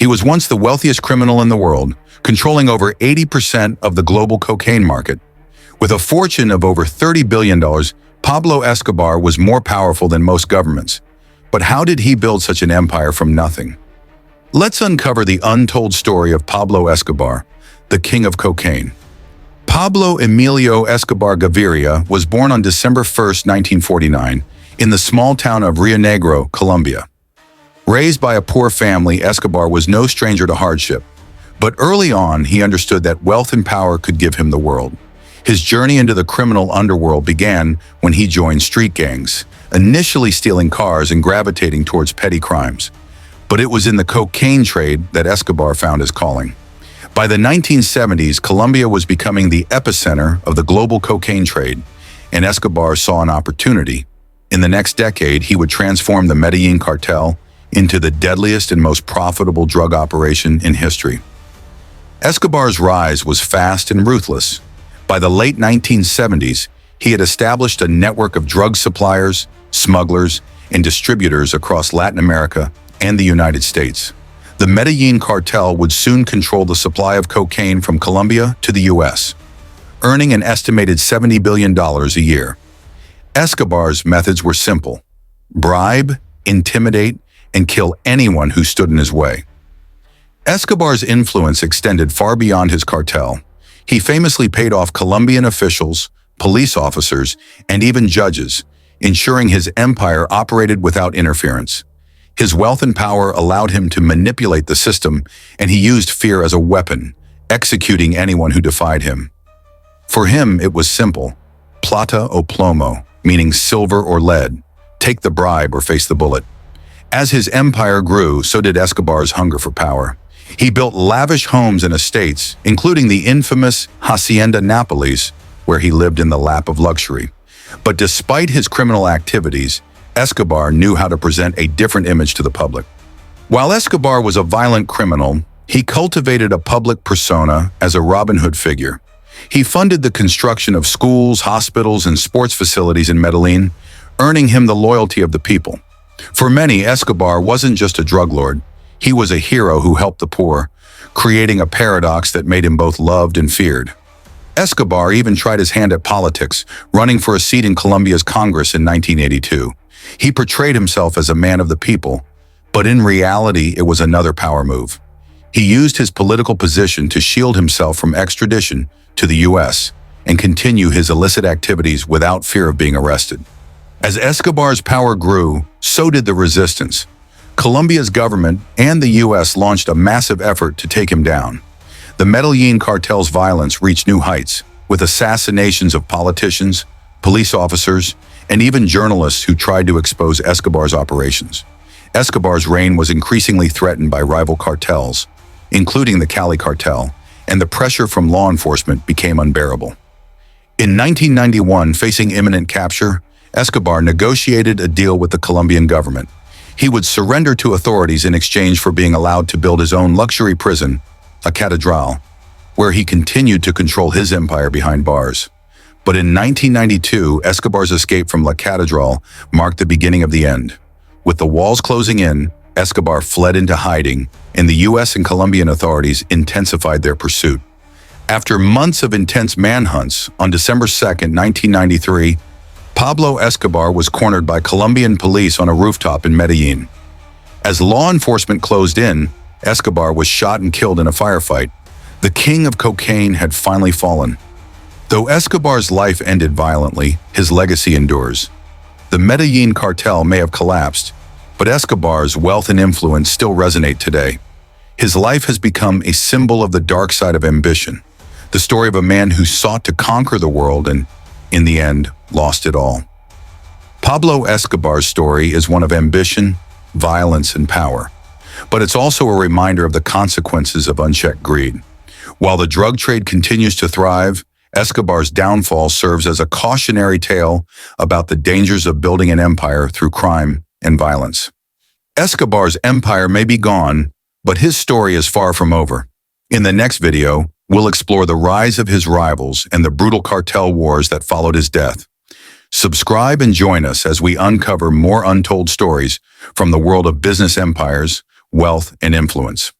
He was once the wealthiest criminal in the world, controlling over 80% of the global cocaine market. With a fortune of over $30 billion, Pablo Escobar was more powerful than most governments. But how did he build such an empire from nothing? Let's uncover the untold story of Pablo Escobar, the king of cocaine. Pablo Emilio Escobar Gaviria was born on December 1, 1949, in the small town of Rio Negro, Colombia. Raised by a poor family, Escobar was no stranger to hardship. But early on, he understood that wealth and power could give him the world. His journey into the criminal underworld began when he joined street gangs, initially stealing cars and gravitating towards petty crimes. But it was in the cocaine trade that Escobar found his calling. By the 1970s, Colombia was becoming the epicenter of the global cocaine trade, and Escobar saw an opportunity. In the next decade, he would transform the Medellín Cartel into the deadliest and most profitable drug operation in history. Escobar's rise was fast and ruthless. By the late 1970s, he had established a network of drug suppliers, smugglers, and distributors across Latin America and the United States. The Medellín Cartel would soon control the supply of cocaine from Colombia to the U.S., earning an estimated $70 billion a year. Escobar's methods were simple: bribe, intimidate, and kill anyone who stood in his way. Escobar's influence extended far beyond his cartel. He famously paid off Colombian officials, police officers, and even judges, ensuring his empire operated without interference. His wealth and power allowed him to manipulate the system, and he used fear as a weapon, executing anyone who defied him. For him, it was simple: plata o plomo, meaning silver or lead. Take the bribe or face the bullet. As his empire grew, so did Escobar's hunger for power. He built lavish homes and estates, including the infamous Hacienda Nápoles, where he lived in the lap of luxury. But despite his criminal activities, Escobar knew how to present a different image to the public. While Escobar was a violent criminal, he cultivated a public persona as a Robin Hood figure. He funded the construction of schools, hospitals, and sports facilities in Medellín, earning him the loyalty of the people. For many, Escobar wasn't just a drug lord. He was a hero who helped the poor, creating a paradox that made him both loved and feared. Escobar even tried his hand at politics, running for a seat in Colombia's Congress in 1982. He portrayed himself as a man of the people, but in reality, it was another power move. He used his political position to shield himself from extradition to the U.S. and continue his illicit activities without fear of being arrested. As Escobar's power grew, so did the resistance. Colombia's government and the U.S. launched a massive effort to take him down. The Medellín Cartel's violence reached new heights, with assassinations of politicians, police officers, and even journalists who tried to expose Escobar's operations. Escobar's reign was increasingly threatened by rival cartels, including the Cali cartel, and the pressure from law enforcement became unbearable. In 1991, facing imminent capture, Escobar negotiated a deal with the Colombian government. He would surrender to authorities in exchange for being allowed to build his own luxury prison, a catedral, where he continued to control his empire behind bars. But in 1992, Escobar's escape from La Catedral marked the beginning of the end. With the walls closing in, Escobar fled into hiding, and the U.S. and Colombian authorities intensified their pursuit. After months of intense manhunts, on December 2, 1993, Pablo Escobar was cornered by Colombian police on a rooftop in Medellín. As law enforcement closed in, Escobar was shot and killed in a firefight. The king of cocaine had finally fallen. Though Escobar's life ended violently, his legacy endures. The Medellín Cartel may have collapsed, but Escobar's wealth and influence still resonate today. His life has become a symbol of the dark side of ambition, the story of a man who sought to conquer the world and, in the end, lost it all. Pablo Escobar's story is one of ambition, violence, and power, but it's also a reminder of the consequences of unchecked greed. While the drug trade continues to thrive, Escobar's downfall serves as a cautionary tale about the dangers of building an empire through crime and violence. Escobar's empire may be gone, but his story is far from over. In the next video, we'll explore the rise of his rivals and the brutal cartel wars that followed his death. Subscribe and join us as we uncover more untold stories from the world of business empires, wealth, and influence.